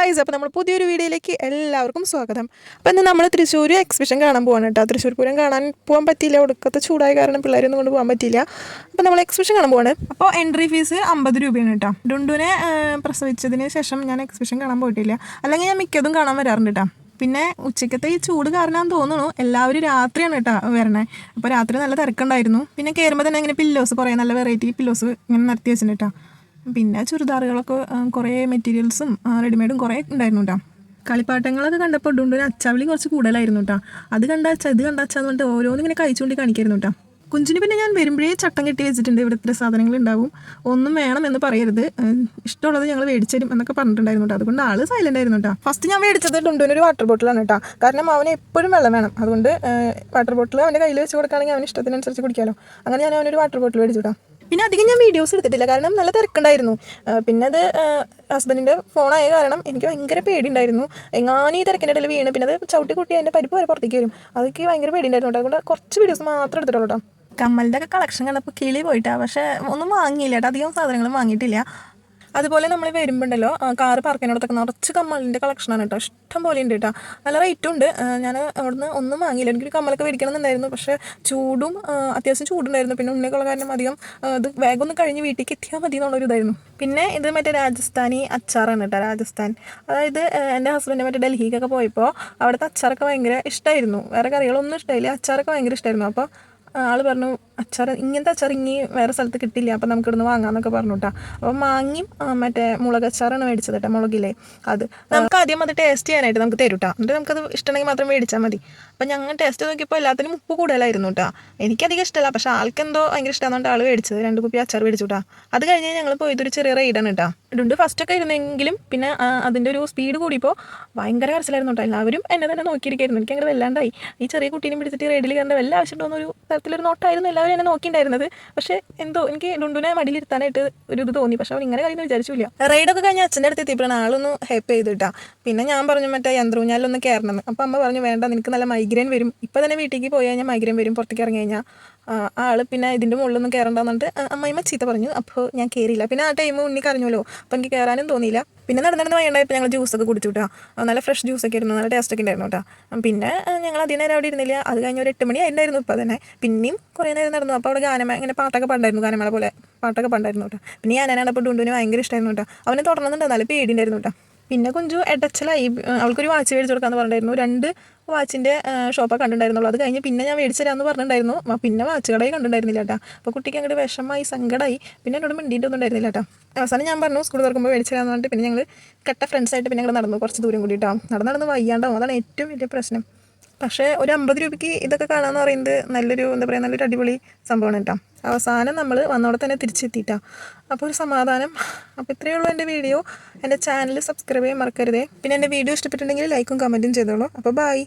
Guys, അപ്പോൾ നമ്മൾ പുതിയൊരു വീഡിയോയിലേക്ക് എല്ലാവർക്കും സ്വാഗതം. അപ്പോൾ ഇന്ന് നമ്മൾ തൃശ്ശൂർ എക്സിബിഷൻ കാണാൻ പോകാൻ കേട്ടോ. തൃശ്ശൂർ പൂരം കാണാൻ പോകാൻ പറ്റിയില്ല, ഒടുക്കത്തെ ചൂടായ കാരണം പിള്ളേരൊന്നും കൊണ്ട് പോകാൻ പറ്റിയില്ല. അപ്പോൾ നമ്മൾ എക്സിബിഷൻ കാണാൻ പോവാണ്. അപ്പോൾ എൻട്രി ഫീസ് 50 രൂപയാണ് കേട്ടോ. ഡുണ്ടുനെ പ്രസവിച്ചതിന് ശേഷം ഞാൻ എക്സിബിഷൻ കാണാൻ പോയിട്ടില്ല, അല്ലെങ്കിൽ ഞാൻ മിക്കതും കാണാൻ വരാറുണ്ട് കേട്ടോ. പിന്നെ ഉച്ചക്കത്തെ ഈ ചൂട് കാരണം തോന്നുന്നു എല്ലാവരും രാത്രിയാണ് കേട്ടോ വരണേ. അപ്പോൾ രാത്രി നല്ല തിരക്കുണ്ടായിരുന്നു. പിന്നെ കയറുമ്പോൾ തന്നെ ഇങ്ങനെ പില്ലോസ് കുറേ നല്ല വെറൈറ്റി പില്ലോസ് ഇങ്ങനെ നിർത്തി വെച്ചിട്ടുണ്ട് കേട്ടോ. പിന്നെ ചുരിദാറുകളൊക്കെ കുറേ മെറ്റീരിയൽസും റെഡിമെയ്ഡും കുറേ ഉണ്ടായിരുന്നു കേട്ടോ. കളിപ്പാട്ടങ്ങളൊക്കെ കണ്ടപ്പോൾ ഡുണ്ടുവിന് അച്ചാവിളി കുറച്ച് കൂടുതലായിരുന്നു കേട്ടോ. അത് കണ്ടാച്ചാ ഇത് കണ്ടാച്ചാന്ന് പറഞ്ഞിട്ട് ഓരോന്നും ഇങ്ങനെ കഴിച്ചുകൊണ്ട് കാണിക്കായിരുന്നു കേട്ടോ. കുഞ്ചിന് പിന്നെ ഞാൻ വരുമ്പോഴേ ചട്ടം കെട്ടി വെച്ചിട്ടുണ്ട്, ഇവിടെ ഇത്ര സാധനങ്ങൾ ഉണ്ടാവും, ഒന്നും വേണം എന്ന് പറയരുത്, ഇഷ്ടമുള്ളത് ഞങ്ങൾ മേടിച്ചു തരും എന്നൊക്കെ പറഞ്ഞിട്ടുണ്ടായിരുന്നു കേട്ടോ. അതുകൊണ്ട് ആള് സൈലന്റ് ആയിരുന്നു കേട്ടോ. ഫസ്റ്റ് ഞാൻ മേടിച്ചത് ഡുണ്ടുവിനൊരു വാട്ടർ ബോട്ടിലാണ് കേട്ടോ. കാരണം അവന് എപ്പോഴും വെള്ളം വേണം, അതുകൊണ്ട് വാട്ടർ ബോട്ടിൽ അവൻ്റെ കയ്യിൽ വെച്ച് കൊടുക്കുകയാണെങ്കിൽ അവന് ഇഷ്ടത്തിനനുസരിച്ച് കുടിക്കാമല്ലോ. അങ്ങനെ ഞാൻ അവനൊരു വാട്ടർ ബോട്ടിൽ മേടിച്ചു കേട്ടോ. പിന്നെ അധികം ഞാൻ വീഡിയോസ് എടുത്തിട്ടില്ല, കാരണം നല്ല തിരക്കുണ്ടായിരുന്നു. പിന്നെ അത് ഹസ്ബൻഡിൻ്റെ ഫോണായ കാരണം എനിക്ക് ഭയങ്കര പേടിയുണ്ടായിരുന്നു, എങ്ങാനും ഈ തിരക്കിൻ്റെ ഇടയിൽ വീണ് പിന്നെ അത് ചവിട്ടി കുട്ടി അതിൻ്റെ പരിപ്പ് വരെ പുറത്തേക്ക് വരും. അതൊക്കെ ഭയങ്കര പേടിയുണ്ടായിരുന്നു. അതുകൊണ്ട് കുറച്ച് വീഡിയോസ് മാത്രം എടുത്തിട്ടുള്ളൂ കേട്ടോ. കമ്മലിൻ്റെ ഒക്കെ കളക്ഷൻ കണ്ടപ്പോൾ കിളി പോയിട്ടാണ്, പക്ഷേ ഒന്നും വാങ്ങിയില്ല കേട്ടോ, അധികം സാധനങ്ങളും വാങ്ങിയിട്ടില്ല. അതുപോലെ നമ്മൾ വരുമ്പോണ്ടല്ലോ കാറ് പാർക്കിനോടത്തൊക്കെ നിറച്ച് കമ്മലിൻ്റെ കളക്ഷനാണ് കേട്ടോ, ഇഷ്ടം പോലെ ഉണ്ട് കേട്ടോ. നല്ല റേറ്റും ഉണ്ട്. ഞാൻ അവിടുന്ന് ഒന്നും വാങ്ങിയില്ല, എനിക്കൊരു കമ്മലൊക്കെ മേടിക്കണമെന്നുണ്ടായിരുന്നു, പക്ഷേ ചൂടും അത്യാവശ്യം ചൂടുണ്ടായിരുന്നു. പിന്നെ ഉണ്ണിക്കുള്ള കാരണം അധികം ഇത് വേഗം ഒന്ന് കഴിഞ്ഞ് വീട്ടിലേക്ക് എത്തിയാൽ മതി എന്നുള്ളൊരു ഇതായിരുന്നു. പിന്നെ ഇത് മറ്റേ രാജസ്ഥാനി അച്ചാറാണ് കേട്ടോ, രാജസ്ഥാൻ. അതായത് എൻ്റെ ഹസ്ബൻഡ് മറ്റേ ഡൽഹിക്കൊക്കെ പോയപ്പോൾ അവിടുത്തെ അച്ചാറൊക്കെ ഭയങ്കര ഇഷ്ടമായിരുന്നു. വേറെ കറികളൊന്നും ഇഷ്ടമായില്ല, അച്ചാറൊക്കെ ഭയങ്കര ഇഷ്ടമായിരുന്നു. അപ്പോൾ ആൾ പറഞ്ഞു അച്ചാർ ഇങ്ങനത്തെ അച്ചാർ ഇനി വേറെ സ്ഥലത്ത് കിട്ടില്ല, അപ്പം നമുക്ക് ഇവിടുന്ന് വാങ്ങാമെന്നൊക്കെ പറഞ്ഞു കേട്ടോ. അപ്പം മാങ്ങിയും മറ്റേ മുളക് അച്ചാറാണ് മേടിച്ചത് കേട്ടോ, മുളകില്ലേ. അത് നമുക്ക് ആദ്യം അത് ടേസ്റ്റ് ചെയ്യാനായിട്ട് നമുക്ക് തരും കേട്ടോ, എന്നിട്ട് നമുക്കത് ഇഷ്ടമെങ്കിൽ മാത്രം മേടിച്ചാൽ മതി. അപ്പം ഞങ്ങൾ ടേസ്റ്റ് നോക്കിയപ്പോൾ എല്ലാത്തിനും ഉപ്പ് കൂടുതലായിരുന്നു കേട്ടോ. എനിക്കധികം ഇഷ്ടമല്ല, പക്ഷേ ആൾക്കെന്തോ ഭയങ്കര ഇഷ്ടമാണെന്നുകൊണ്ട് ആൾ മേടിച്ചത് 2 കുപ്പി അച്ചാർ മേടിച്ചു കേട്ടോ. അത് കഴിഞ്ഞ് ഞങ്ങൾ പോയതൊരു ചെറിയ റൈഡാണ് കേട്ടോ. ഇടുണ്ട് ഫസ്റ്റൊക്കെ ഇരുന്നെങ്കിലും പിന്നെ അതിൻ്റെ ഒരു സ്പീഡ് കൂടിയപ്പോൾ ഭയങ്കര കരച്ചിലായിരുന്നു കേട്ടോ. എല്ലാവരും എന്നെ തന്നെ നോക്കിയിരിക്കായിരുന്നു. എനിക്ക് അങ്ങനെ വല്ലാണ്ടായി. ഈ ചെറിയ കുട്ടീനെ പിടിച്ചിട്ട് റൈഡിൽ കണ്ട വല്ല ആവശ്യമുണ്ടോന്നൊരു തരത്തിലൊരു നോട്ടായിരുന്നു എല്ലാവരും എന്നെ നോക്കിയിട്ടുണ്ടായിരുന്നത്. പക്ഷേ എന്തോ എനിക്ക് ഡുണ്ടുനെ മടിയിലിരുത്താനായിട്ട് ഒരു ഇത് തോന്നി, പക്ഷെ അവൻ ഇങ്ങനെ കാര്യമൊന്നും വിചാരിച്ചില്ല. റൈഡൊക്കെ കഴിഞ്ഞ് അച്ഛൻ്റെ അടുത്ത് എത്തിയപ്പോഴാണ് ആളൊന്ന് ഹെൽപ്പ് ചെയ്തിട്ടാ. പിന്നെ ഞാൻ പറഞ്ഞു മറ്റേ യന്ത്രൂഞ്ഞാലൊന്ന് കയറണമെന്ന്. അപ്പോൾ അമ്മ പറഞ്ഞു വേണ്ട, നിനക്ക് നല്ല മൈഗ്രെയിൻ വരും, ഇപ്പോൾ തന്നെ വീട്ടിലേക്ക് പോയി കഴിഞ്ഞാൽ മൈഗ്രെയിൻ വരും, പുറത്തേക്ക് ഇറങ്ങി കഴിഞ്ഞാൽ. ആൾ പിന്നെ ഇതിൻ്റെ മുകളിലൊന്നും കയറണ്ടെന്നിട്ട് അമ്മയമ്മ ചീത്ത പറഞ്ഞു. അപ്പോൾ ഞാൻ കയറിയില്ല. പിന്നെ ആ ടൈം ഉണ്ണി കരഞ്ഞല്ലോ, അപ്പോൾ എനിക്ക് കയറാനും തോന്നിയില്ല. പിന്നെ നടന്നിടന്ന് വൈകുന്നേരമായപ്പോൾ ഞങ്ങൾ ജ്യൂസൊക്കെ കുടിച്ചു കേട്ടോ. നല്ല ഫ്രഷ് ജ്യൂസൊക്കെ ആയിരുന്നു, നല്ല ടേസ്റ്റൊക്കെ ഉണ്ടായിരുന്നു കേട്ടോ. പിന്നെ ഞങ്ങൾ അധികം നേരം അവിടെ ഇരുന്നില്ല. അത് കഴിഞ്ഞ് ഒരു 8 മണി ആയിട്ടുണ്ടായിരുന്നു. ഇപ്പോൾ തന്നെ പിന്നെയും കുറേ നേരം നടന്നു. അപ്പോൾ അവിടെ ഗാനമേള ഇങ്ങനെ പാട്ടൊക്കെ പാടായിരുന്നു, ഗാനമേള പോലെ പാട്ടൊക്കെ പാടായിരുന്നു കേട്ടോ. പിന്നെ ഞാനാണപ്പോൾ ഡുണ്ടുവിന് ഭയങ്കര ഇഷ്ടമായിരുന്നു കേട്ടോ. അവനെ തുടർന്നുണ്ട്, നല്ല പേടിയുണ്ടായിരുന്നു കേട്ടോ. പിന്നെ കുഞ്ചു എടച്ചലായി, അവൾക്കൊരു വാച്ച് മേടിച്ച് കൊടുക്കാമെന്ന് പറഞ്ഞിട്ടുണ്ടായിരുന്നു. 2 വാച്ചിൻ്റെ ഷോപ്പൊക്കെ കണ്ടിട്ടുണ്ടായിരുന്നുള്ളൂ. അത് കഴിഞ്ഞ് പിന്നെ ഞാൻ മേടിച്ചു തരാമെന്ന് പറഞ്ഞിട്ടുണ്ടായിരുന്നു. പിന്നെ വാച്ച് കടയിൽ കണ്ടിട്ടുണ്ടായിരുന്നില്ല കേട്ടോ. അപ്പോൾ കുട്ടിക്ക് അങ്ങോട്ട് വിഷമമായി, സങ്കടമായി. പിന്നെ എന്നോട് മിണ്ടിയിട്ടൊന്നും ഉണ്ടായിരുന്നില്ല കേട്ടോ. അവസാനം ഞാൻ പറഞ്ഞു സ്കൂൾ തുറക്കുമ്പോൾ മേടിച്ചു തരാമെന്ന് പറഞ്ഞിട്ട് പിന്നെ ഞങ്ങൾ കെട്ട ഫ്രണ്ട്സായിട്ട് പിന്നെ ഞങ്ങൾ നടന്നു കുറച്ച് ദൂരം കൂടി കേട്ടോ. നടന്ന് വയ്യാണ്ടാവും, അതാണ് ഏറ്റവും വലിയ പ്രശ്നം. പക്ഷേ ഒരു 50 രൂപയ്ക്ക് ഇതൊക്കെ കാണാമെന്ന് പറയുന്നത് നല്ലൊരു എന്താ പറയുക, നല്ലൊരു അടിപൊളി സംഭവമാണ് കേട്ടോ. അവസാനം നമ്മൾ വന്നവിടെ തന്നെ തിരിച്ചെത്തിയിട്ടാ, അപ്പോൾ ഒരു സമാധാനം. അപ്പോൾ ഇത്രയേ ഉള്ളൂ എൻ്റെ വീഡിയോ. എൻ്റെ ചാനൽ സബ്സ്ക്രൈബ് ചെയ്യാൻ മറക്കരുതേ. പിന്നെ എൻ്റെ വീഡിയോ ഇഷ്ടപ്പെട്ടിട്ടുണ്ടെങ്കിൽ ലൈക്കും കമൻറ്റും ചെയ്തോളൂ. അപ്പോൾ ബൈ.